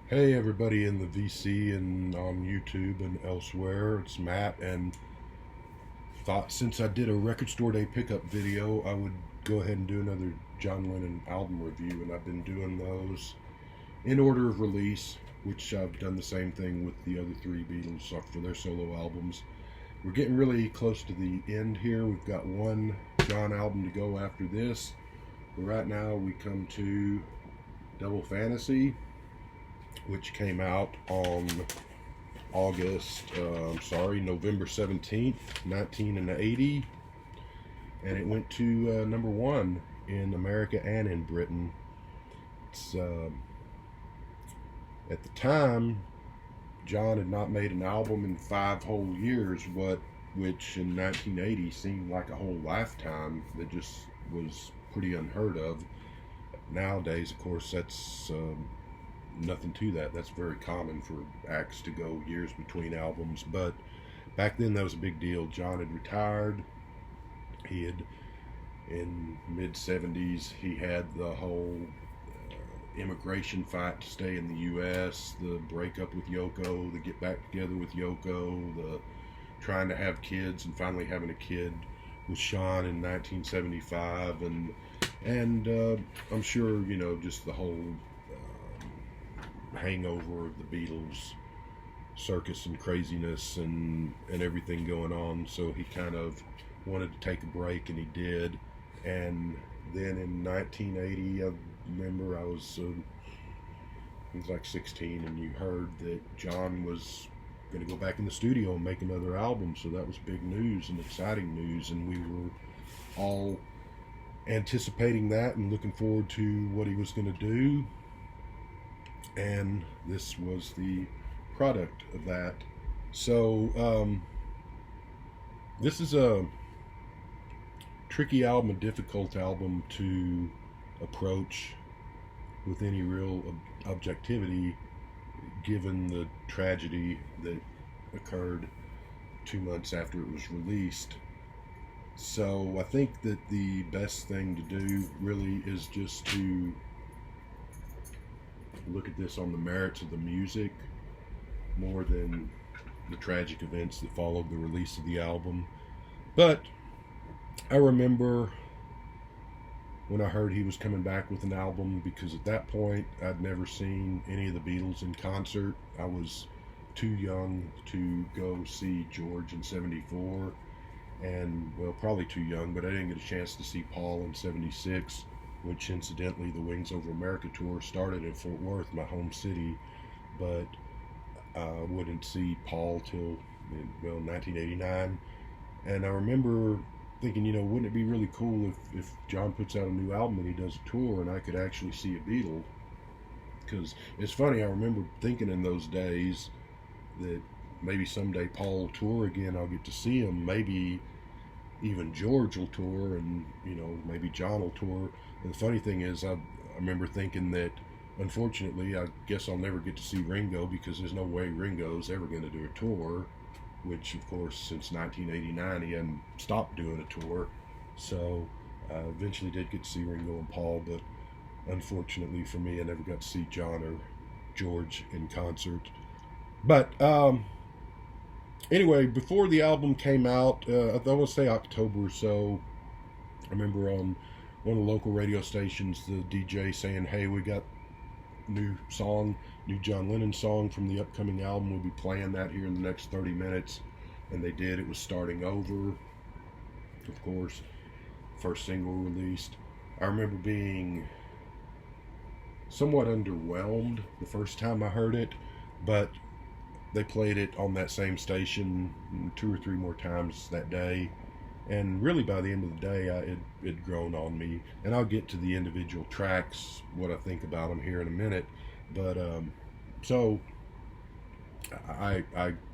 Hey everybody in the VC and on YouTube and elsewhere, it's Matt, and thought since I did a record store day pickup video I would go ahead and do another John Lennon album review, and I've been doing those in order of release, which I've done the same thing with the other three Beatles for their solo albums. We're getting really close to the end here. We've got one John album to go after this, but right now we come to Double Fantasy, which came out on November 17th, 1980, and it went to number one in America and in Britain. It's at the time, John had not made an album in 5 whole years, which in 1980 seemed like a whole lifetime. That just was pretty unheard of. Nowadays, of course, that's nothing to that. That's very common for acts to go years between albums, but back then that was a big deal. John had retired. He had, in mid 70s, he had the whole immigration fight to stay in the U.S., the breakup with Yoko, the get back together with Yoko, the trying to have kids and finally having a kid with Sean in 1975, and I'm sure just the whole hangover of the Beatles circus and craziness and everything going on. So he kind of wanted to take a break, and he did. And then in 1980, I remember I was like 16, and you heard that John was going to go back in the studio and make another album. So that was big news and exciting news, and we were all anticipating that and looking forward to what he was going to do. And this was the product of that. So this is a tricky album, a difficult album to approach with any real objectivity, given the tragedy that occurred 2 months after it was released. So I think that the best thing to do really is just to look at this on the merits of the music more than the tragic events that followed the release of the album. But I remember when I heard he was coming back with an album, because at that point I'd never seen any of the Beatles in concert. I was too young to go see George in 74, and well, probably too young, but I didn't get a chance to see Paul in 76, which incidentally the Wings Over America tour started in Fort Worth, my home city, but I wouldn't see Paul till 1989. And I remember thinking, wouldn't it be really cool if John puts out a new album and he does a tour and I could actually see a Beatle? Because it's funny, I remember thinking in those days that maybe someday Paul will tour again, I'll get to see him, maybe even George will tour, and maybe John will tour. And the funny thing is, I remember thinking that unfortunately I guess I'll never get to see Ringo, because there's no way Ringo's ever going to do a tour, which of course since 1989 he hadn't stopped doing a tour. So I eventually did get to see Ringo and Paul, but unfortunately for me I never got to see John or George in concert. But anyway, before the album came out, I want to say October or so, I remember on one of the local radio stations, the DJ saying, "Hey, we got new John Lennon song from the upcoming album. We'll be playing that here in the next 30 minutes. And they did. It was Starting Over, of course, first single released. I remember being somewhat underwhelmed the first time I heard it, but they played it on that same station 2 or 3 more times that day, and really by the end of the day it had grown on me. And I'll get to the individual tracks, what I think about them here in a minute. But so I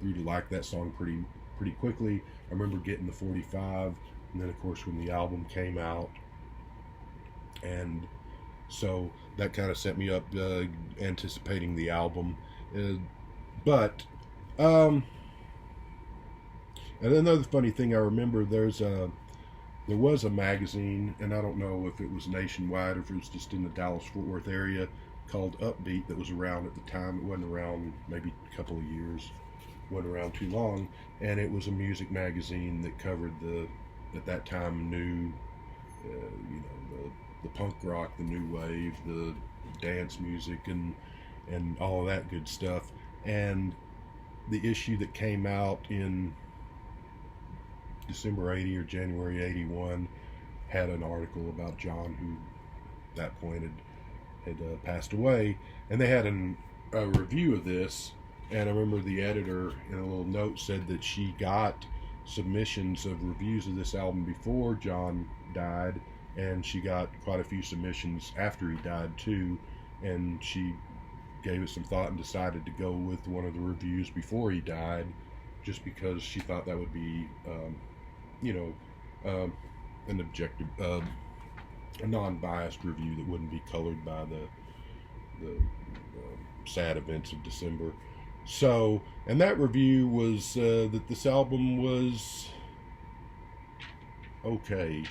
really liked that song pretty quickly. I remember getting the 45, and then of course when the album came out, and so that kind of set me up anticipating the album. But and another funny thing, I remember there was a magazine, and I don't know if it was nationwide or if it was just in the Dallas-Fort Worth area, called Upbeat that was around at the time. It wasn't around maybe a couple of years, wasn't around too long, and it was a music magazine that covered the, at that time, new, the punk rock, the new wave, the dance music, and all of that good stuff. And the issue that came out in December 80 or January 81 had an article about John, who at that point had passed away, and they had a review of this. And I remember the editor in a little note said that she got submissions of reviews of this album before John died, and she got quite a few submissions after he died too, and she gave it some thought and decided to go with one of the reviews before he died, just because she thought that would be an objective, a non-biased review that wouldn't be colored by the sad events of December. So, and that review was that this album was okay,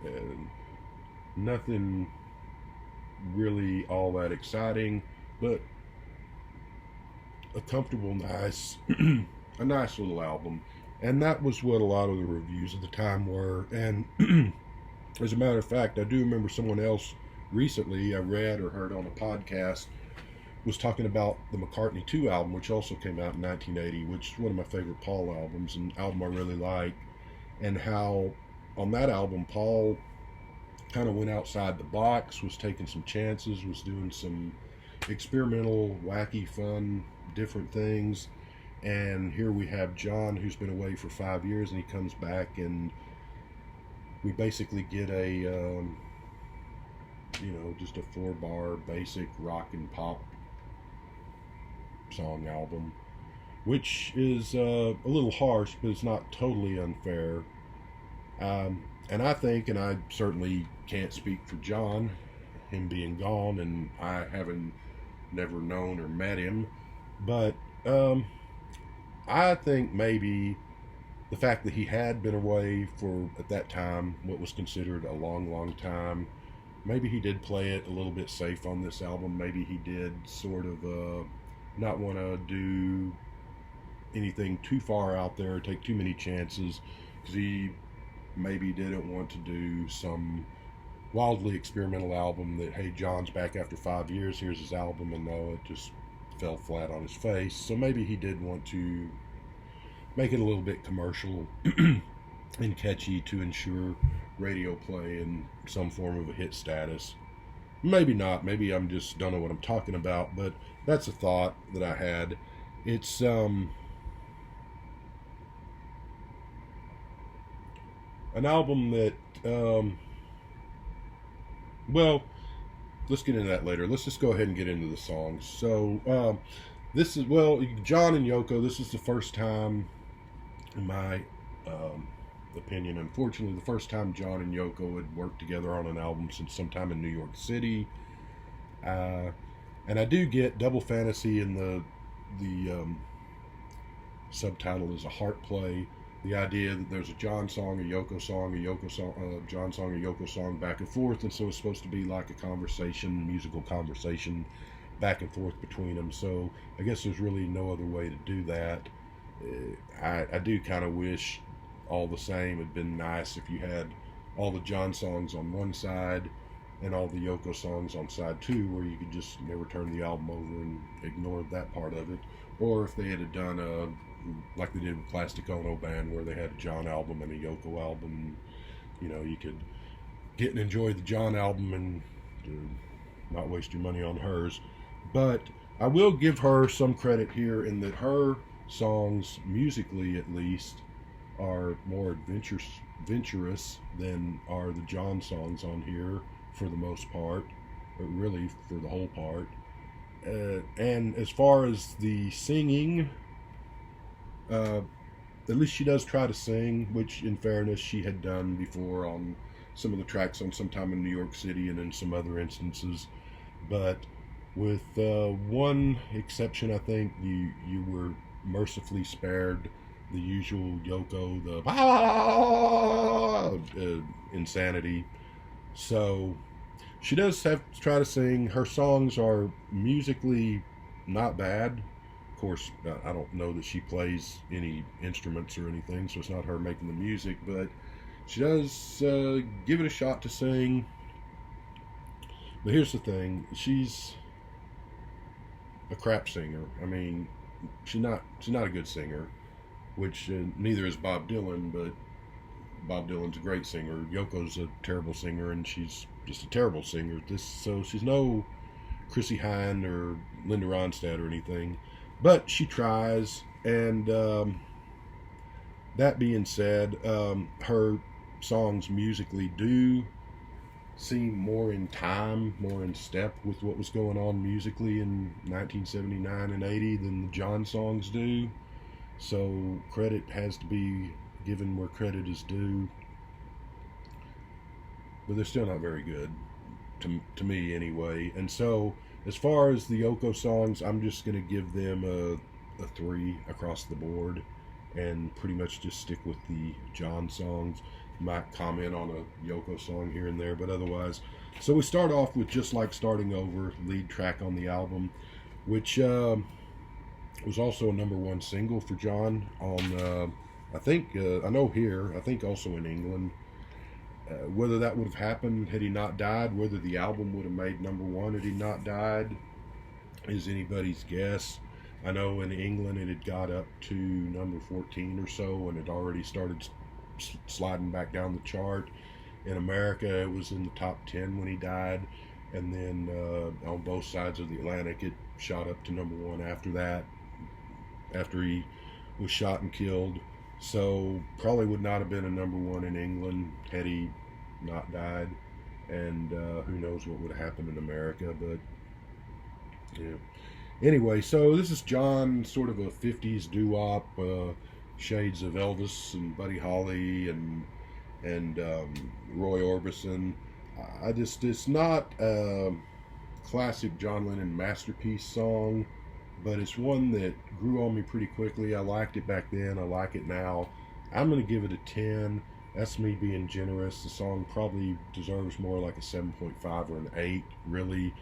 and nothing really all that exciting, but a comfortable, nice, a nice little album. And that was what a lot of the reviews at the time were. And as a matter of fact, I do remember someone else recently I read or heard on a podcast was talking about the McCartney 2 album, which also came out in 1980, which is one of my favorite Paul albums, an album I really like, and how on that album Paul kind of went outside the box, was taking some chances, was doing some experimental, wacky, fun, different things. And here we have John, who's been away for 5 years, and he comes back, and we basically get a just a 4-bar basic rock and pop song album, which is a little harsh, but it's not totally unfair. And I think, and I certainly can't speak for John, him being gone, and I haven't never known or met him, but I think maybe the fact that he had been away for, at that time, what was considered a long, long time, maybe he did play it a little bit safe on this album. Maybe he did sort of not want to do anything too far out there, take too many chances, because he maybe didn't want to do some wildly experimental album that, hey, John's back after 5 years, here's his album, and no, it just fell flat on his face. So maybe he did want to make it a little bit commercial and catchy to ensure radio play and some form of a hit status. Maybe not. Maybe I'm just don't know what I'm talking about, but that's a thought that I had. It's an album that well, let's get into that later. Let's just go ahead and get into the songs. So this is, well, John and Yoko, this is the first time, in my opinion, unfortunately, the first time John and Yoko had worked together on an album since sometime in New York City. And I do get Double Fantasy, and the subtitle is a heart play. The idea that there's a John song, a Yoko song, a Yoko song, a John song, a Yoko song, back and forth, and so it's supposed to be like a conversation, musical conversation, back and forth between them. So I guess there's really no other way to do that. I do kind of wish, all the same, it'd been nice if you had all the John songs on one side and all the Yoko songs on side two, where you could just never turn the album over and ignore that part of it. Or if they had done a, like they did with Plastic Ono Band, where they had a John album and a Yoko album, you know, you could get and enjoy the John album and not waste your money on hers. But I will give her some credit here in that her songs, musically at least, are more adventurous than are the John songs on here, for the most part, or really for the whole part. And as far as the singing, at least she does try to sing, which in fairness she had done before on some of the tracks on Sometime in New York City and in some other instances. But with one exception, I think you were mercifully spared the usual Yoko, the insanity. So She does have to try to sing. Her songs are musically not bad. Of course, I don't know that she plays any instruments or anything, so it's not her making the music, but she does give it a shot to sing. But here's the thing: she's a crap singer. I mean, she's not a good singer, which neither is Bob Dylan. But Bob Dylan's a great singer. Yoko's a terrible singer, and she's just a terrible singer. So she's no Chrissy Hine or Linda Ronstadt or anything, but she tries. And that being said, her songs musically do seem more in time, more in step with what was going on musically in 1979 and 80 than the John songs do. So credit has to be given where credit is due. But they're still not very good, to me anyway. And so, as far as the Yoko songs, I'm just going to give them a 3 across the board and pretty much just stick with the John songs. Might comment on a Yoko song here and there, but otherwise. So we start off with Just Like Starting Over, lead track on the album, which was also a #1 single for John on, I think, I know here, I think also in England. Whether that would have happened had he not died, whether the album would have made #1 had he not died, is anybody's guess. I know in England it had got up to number 14 or so and it already started sliding back down the chart. In America, it was in the top 10 when he died, and then on both sides of the Atlantic, it shot up to #1 after that, after he was shot and killed. So probably would not have been a #1 in England had he not died, and who knows what would have happened in America. But yeah. Anyway, so this is John, sort of a 50s doo-wop, shades of Elvis and Buddy Holly and Roy Orbison. It's not a classic John Lennon masterpiece song, but it's one that grew on me pretty quickly. I liked it back then. I like it now. I'm going to give it a 10. That's me being generous. The song probably deserves more like a 7.5 or an 8, really.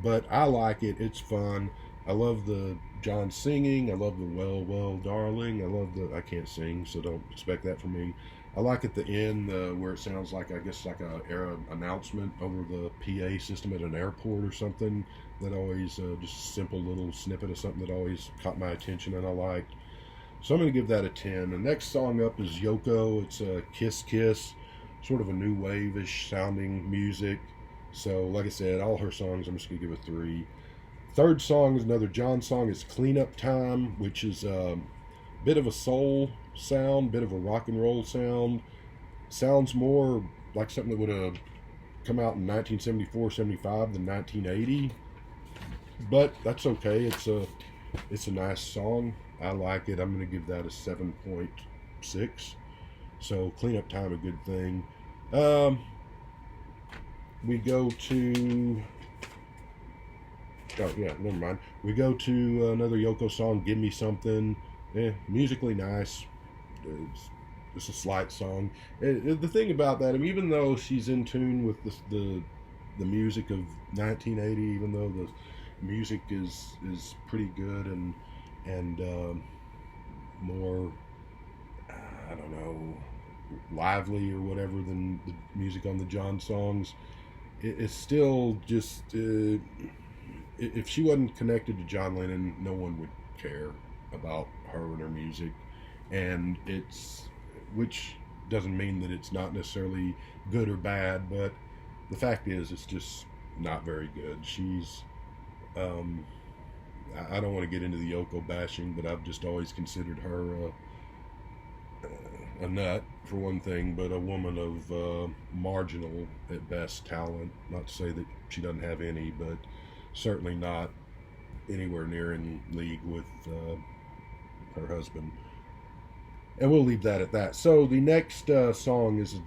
But I like it. It's fun. I love the John singing. I love the well, well, darling. I can't sing, so don't expect that from me. I like at the end where it sounds like, I guess, like a announcement over the PA system at an airport or something. That always, just a simple little snippet of something that always caught my attention and I liked. So I'm going to give that a 10. The next song up is Yoko. It's a Kiss Kiss, sort of a new wave-ish sounding music. So, like I said, all her songs I'm just going to give a 3. Third song is another John song. It's Cleanup Time, which is a bit of a soul sound, bit of a rock and roll sound. Sounds more like something that would have come out in 1974-75 than 1980. But that's okay. It's a nice song. I like it. I'm going to give that a 7.6. So Cleanup Time, a good thing. We go to... Oh, yeah, never mind. We go to another Yoko song, Give Me Something. Musically nice. It's a slight song. The thing about that, I mean, even though she's in tune with the music of 1980, even though the music is pretty good and more, I don't know, lively or whatever than the music on the John songs, it's still just... if she wasn't connected to John Lennon, no one would care about her and her music, and which doesn't mean that it's not necessarily good or bad, but the fact is it's just not very good. She's I don't want to get into the Yoko bashing, but I've just always considered her a nut for one thing, but a woman of marginal at best talent. Not to say that she doesn't have any, but certainly not anywhere near in league with her husband. And we'll leave that at that. So the next song is,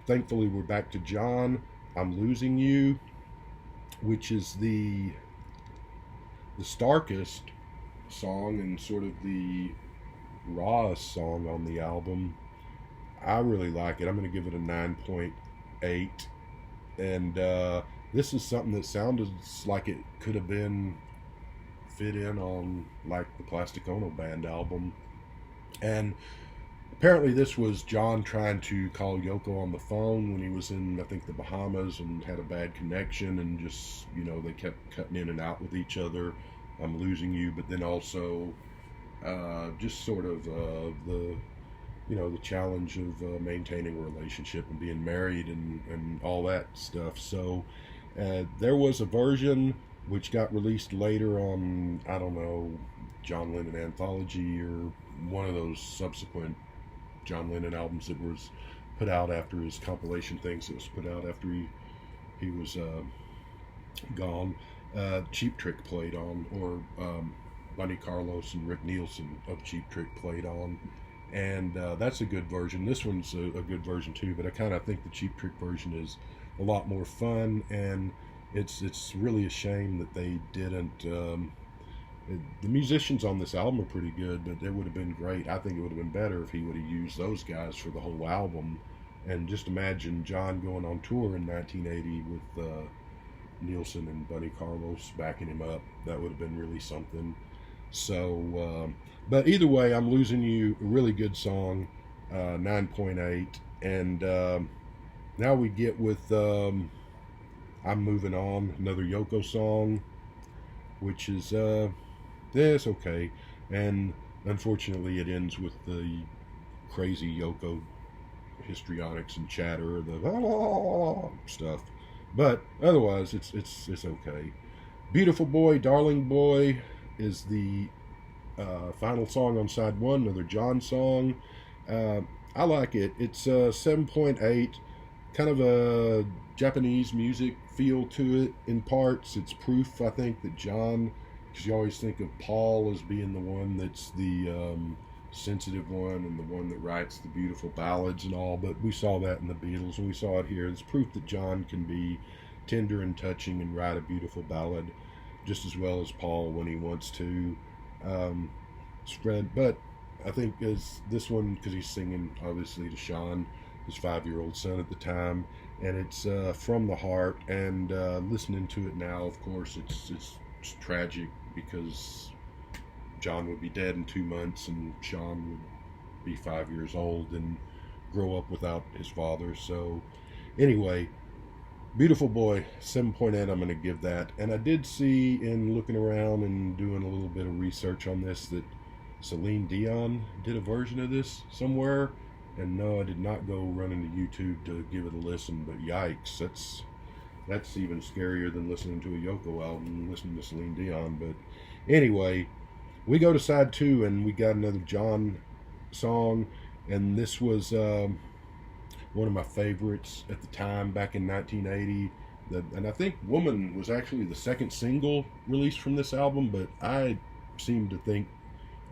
thankfully we're back to John, I'm Losing You, which is the starkest song and sort of the rawest song on the album. I really like it. I'm going to give it a 9.8. And this is something that sounded like it could have been fit in on like the Plastic Ono Band album. And apparently this was John trying to call Yoko on the phone when he was in, I think, the Bahamas, and had a bad connection, and just, you know, they kept cutting in and out with each other. I'm losing you, but then also just sort of the, you know, the challenge of maintaining a relationship and being married and all that stuff. So there was a version which got released later on, I don't know, John Lennon Anthology or one of those subsequent John Lennon albums that was put out after his compilation things that was put out after he was gone. Cheap Trick played on, or Bunny Carlos and Rick Nielsen of Cheap Trick played on, and that's a good version. This one's a good version too, but I kind of think the Cheap Trick version is a lot more fun, and it's really a shame that they didn't. The musicians on this album are pretty good, but it would have been great. I think it would have been better if he would have used those guys for the whole album. And just imagine John going on tour in 1980 with Nielsen and Bunny Carlos backing him up. That would have been really something. So, but either way, I'm Losing You, a really good song, 9.8. And now we get with I'm Moving On, another Yoko song, which is it's okay. And unfortunately, it ends with the crazy Yoko histrionics and chatter, the stuff. But otherwise, it's okay. Beautiful Boy, Darling Boy is the final song on side one, another John song. I like it. It's 7.8, kind of a Japanese music feel to it in parts. It's proof, I think, that John, because you always think of Paul as being the one that's the sensitive one and the one that writes the beautiful ballads and all, but we saw that in the Beatles and we saw it here. It's proof that John can be tender and touching and write a beautiful ballad just as well as Paul when he wants to. Spread, but I think as this one, because he's singing obviously to Sean, his 5-year-old son at the time, and it's from the heart. And listening to it now, of course, it's tragic because John would be dead in 2 months, and Sean would be 5 years old and grow up without his father. So anyway, Beautiful Boy, 7.8, I'm going to give that. And I did see, in looking around and doing a little bit of research on this, that Celine Dion did a version of this somewhere. And no, I did not go running to YouTube to give it a listen, but yikes, that's even scarier than listening to a Yoko album, listening to Celine Dion. But anyway, we go to side two, and we got another John song, and this was one of my favorites at the time, back in 1980. And I think Woman was actually the second single released from this album, but I seem to think,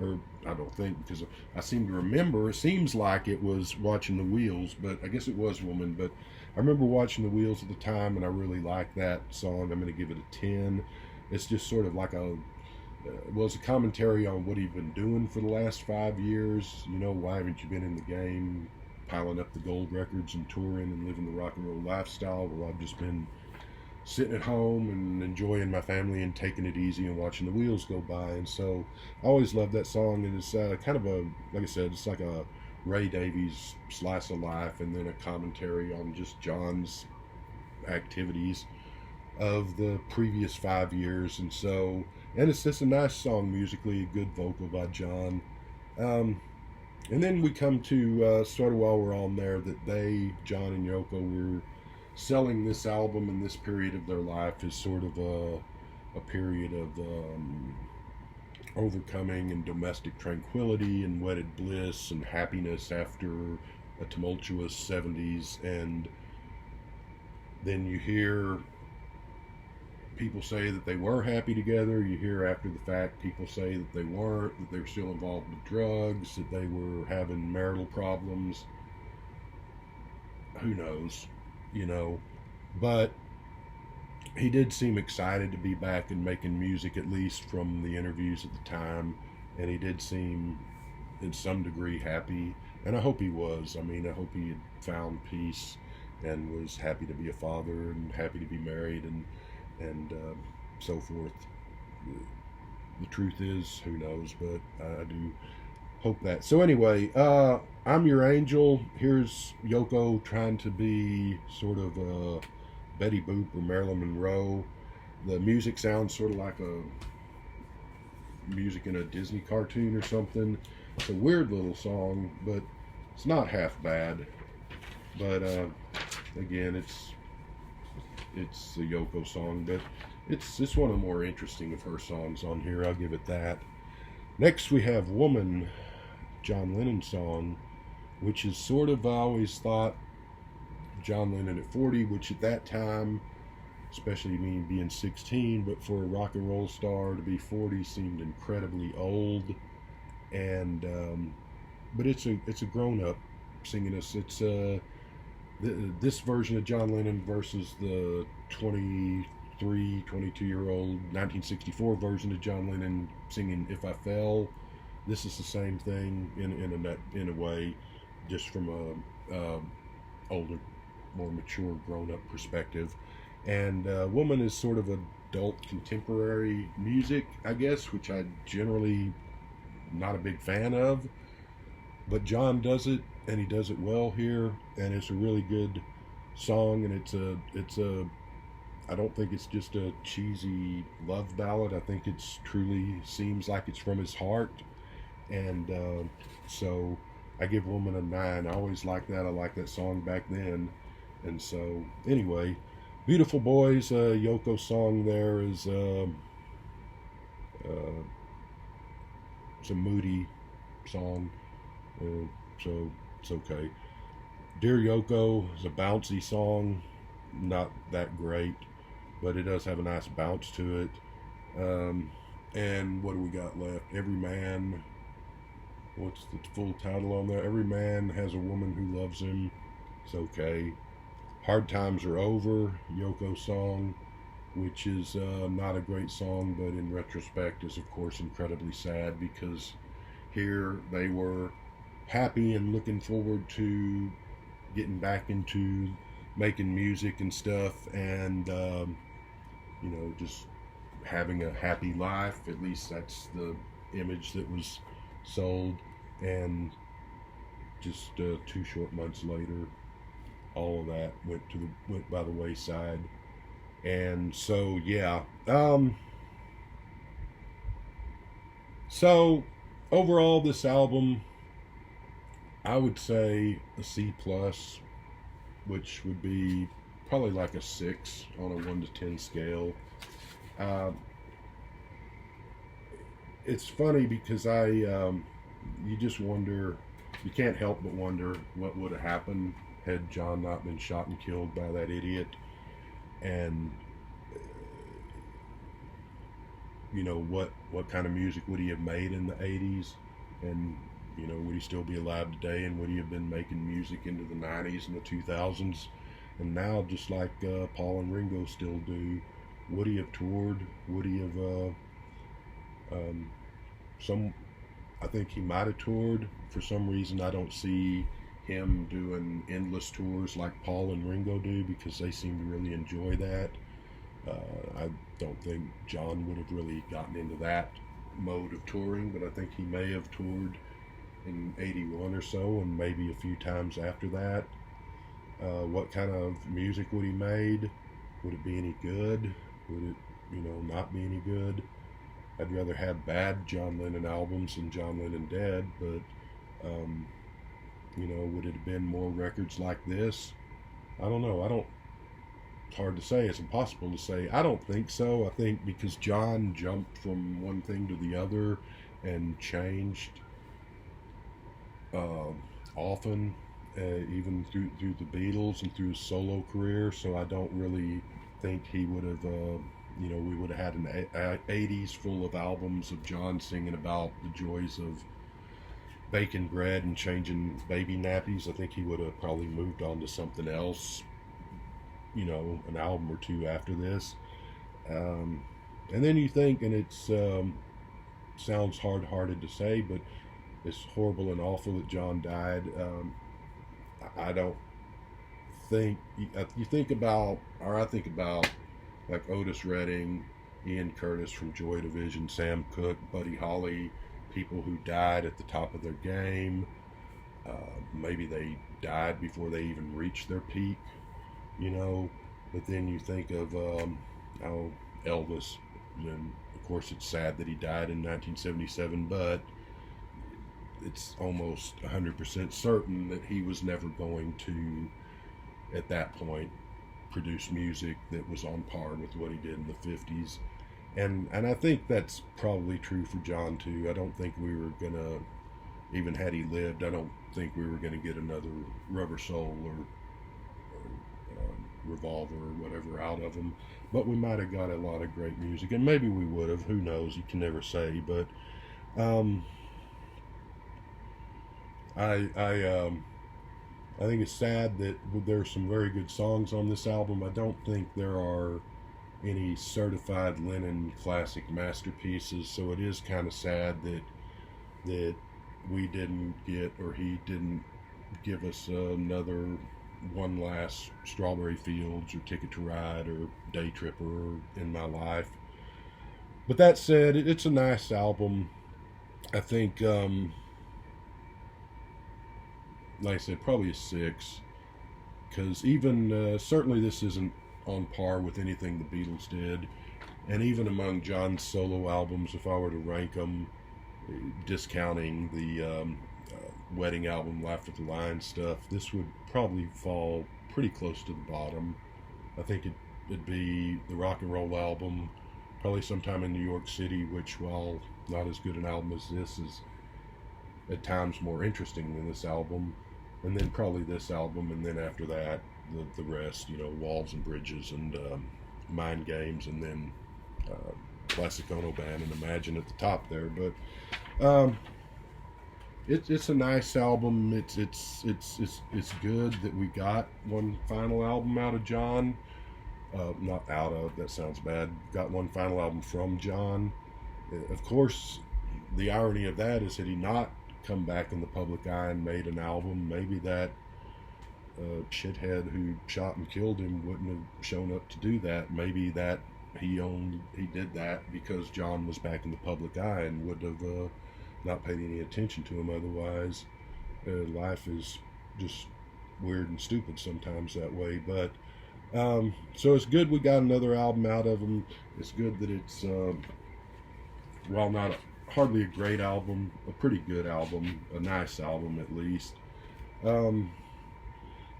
or I don't think, because I seem to remember, it seems like it was Watching the Wheels, but I guess it was Woman. But I remember Watching the Wheels at the time, and I really like that song. I'm going to give it a 10. It's just sort of like it's a commentary on what he'd been doing for the last 5 years. You know, why haven't you been in the game, piling up the gold records and touring and living the rock and roll lifestyle? Well, I've just been sitting at home and enjoying my family and taking it easy and watching the wheels go by. And so I always loved that song. And it's kind of like I said, it's like a Ray Davies slice of life, and then a commentary on just John's activities of the previous 5 years. And so, and it's just a nice song musically, a good vocal by John. And then we come to sort of while we're on there, that John and Yoko, were selling this album in this period of their life as sort of a period of overcoming and domestic tranquility and wedded bliss and happiness after a tumultuous 70s. And then you hear people say that they were happy together. You hear after the fact people say that they weren't, that they were still involved with drugs, that they were having marital problems. Who knows, you know. But he did seem excited to be back and making music, at least from the interviews at the time. And he did seem, in some degree, happy. And I hope he was. I mean, I hope he had found peace and was happy to be a father and happy to be married and so forth. The truth is, who knows, but I do hope that. So anyway, I'm Your Angel. Here's Yoko trying to be sort of Betty Boop or Marilyn Monroe. The music sounds sort of like a music in a Disney cartoon or something. It's a weird little song, but it's not half bad. But again, it's a Yoko song, but it's one of the more interesting of her songs on here. I'll give it that. Next we have Woman, John Lennon song, which is sort of, I always thought John Lennon at 40, which at that time, especially me being 16, but for a rock and roll star to be 40 seemed incredibly old. And but it's a grown up singing this. It's this version of John Lennon versus the 22-year-old 1964 version of John Lennon singing "If I Fell." This is the same thing in a way, just from a older, more mature, grown-up perspective. And Woman is sort of adult contemporary music, I guess, which I generally not a big fan of. But John does it, and he does it well here, and it's a really good song. And it's a I don't think it's just a cheesy love ballad. I think it's truly seems like it's from his heart. And so I give Woman a 9. I always liked that. I liked that song back then. And so anyway, Beautiful Boys, Yoko song there is it's a moody song, so it's okay. Dear Yoko is a bouncy song, not that great, but it does have a nice bounce to it. And what do we got left? Every Man, what's the full title on there? Every Man Has a Woman Who Loves Him. It's okay. Hard Times Are Over, Yoko song, which is not a great song, but in retrospect is of course incredibly sad, because here they were happy and looking forward to getting back into making music and stuff, and just having a happy life. At least that's the image that was sold. And just 2 short months later, all of that went by the wayside. And so yeah, so overall this album, I would say a C plus, which would be probably like a 6 on a 1 to 10 scale. It's funny because you just wonder, you can't help but wonder what would have happened had John not been shot and killed by that idiot. And what kind of music would he have made in the 80s? And would he still be alive today? And would he have been making music into the 90s and the 2000s? And now, just like Paul and Ringo still do, would he have toured? Would he have I think he might have toured. For some reason, I don't see him doing endless tours like Paul and Ringo do, because they seem to really enjoy that. I don't think John would have really gotten into that mode of touring, but I think he may have toured in 81 or so, and maybe a few times after that. What kind of music would he made? Would it be any good? Would it, not be any good? I'd rather have bad John Lennon albums than John Lennon dead, but would it have been more records like this? I don't know. It's hard to say. It's impossible to say. I don't think so. I think because John jumped from one thing to the other and changed often, even through the Beatles and through his solo career. So I don't really think he would have, we would have had an 80s full of albums of John singing about the joys of baking bread and changing baby nappies. I think he would have probably moved on to something else, an album or two after this. And then you think, and it's sounds hard-hearted to say, but it's horrible and awful that John died. I don't think you think about, or I think about, like Otis Redding, Ian Curtis from Joy Division, Sam Cooke, Buddy Holly, people who died at the top of their game. Maybe they died before they even reached their peak, you know. But then you think of Elvis, and of course it's sad that he died in 1977, but it's almost 100% certain that he was never going to, at that point, produce music that was on par with what he did in the 50s. And I think that's probably true for John too. I don't think we were gonna, even had he lived, I don't think we were gonna get another Rubber Soul or Revolver or whatever out of him. But we might have got a lot of great music, and maybe we would have. Who knows? You can never say. But I think it's sad that there's some very good songs on this album. I don't think there are any certified Lennon classic masterpieces, so it is kind of sad that we didn't get, or he didn't give us another One Last Strawberry Fields or Ticket to Ride or Day Tripper or In My Life. But that said, it's a nice album. I think like I said, probably a 6, because even certainly this isn't on par with anything the Beatles did, and even among John's solo albums, if I were to rank them, discounting the wedding album, Laugh at the Line stuff, this would probably fall pretty close to the bottom. I think it'd be the Rock and Roll album, probably Sometime in New York City, which, while not as good an album as this, is at times more interesting than this album, and then probably this album, and then after that the rest, you know, Walls and Bridges and Mind Games, and then Classic Ono Band and Imagine at the top there. But it's a nice album. It's good that we got one final album out of John. Not out of, that sounds bad. Got one final album from John. Of course, the irony of that is, had he not come back in the public eye and made an album, maybe that shithead who shot and killed him wouldn't have shown up to do that. Maybe that he did that because John was back in the public eye and would have not paid any attention to him otherwise. Life is just weird and stupid sometimes that way. But so it's good we got another album out of him. It's good that it's while not hardly a great album, a pretty good album, a nice album at least.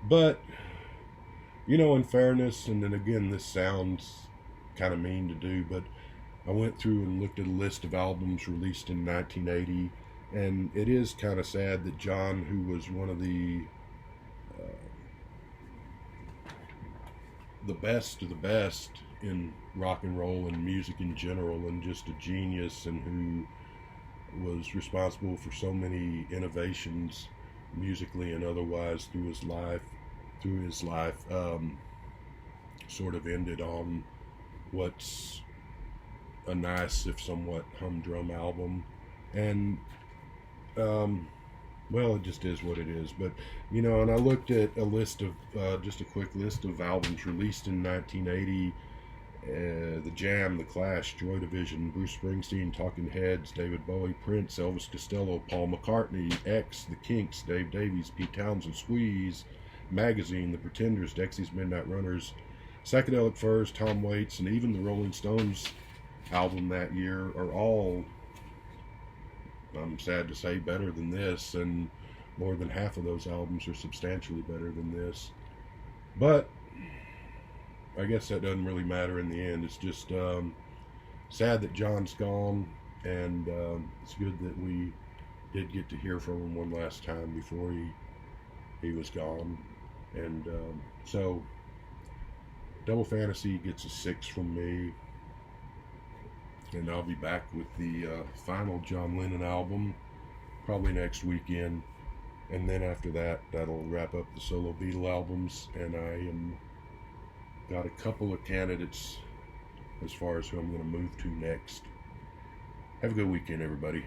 But, you know, in fairness, and then again, this sounds kind of mean to do, but I went through and looked at a list of albums released in 1980, and it is kind of sad that John, who was one of the best of the best in rock and roll and music in general, and just a genius, and who was responsible for so many innovations musically and otherwise through his life, sort of ended on what's a nice, if somewhat humdrum album. And well, it just is what it is. But, you know, and I looked at a list of just a quick list of albums released in 1980. The Jam, The Clash, Joy Division, Bruce Springsteen, Talking Heads, David Bowie, Prince, Elvis Costello, Paul McCartney, X, The Kinks, Dave Davies, Pete Townsend, Squeeze, Magazine, The Pretenders, Dexys Midnight Runners, Psychedelic Furs, Tom Waits, and even the Rolling Stones album that year are all, I'm sad to say, better than this, and more than half of those albums are substantially better than this. But I guess that doesn't really matter in the end. It's just sad that John's gone, and it's good that we did get to hear from him one last time before he was gone. And so Double Fantasy gets a 6 from me, and I'll be back with the final John Lennon album probably next weekend, and then after that, that'll wrap up the solo Beatle albums, and I got a couple of candidates as far as who I'm going to move to next. Have a good weekend, everybody.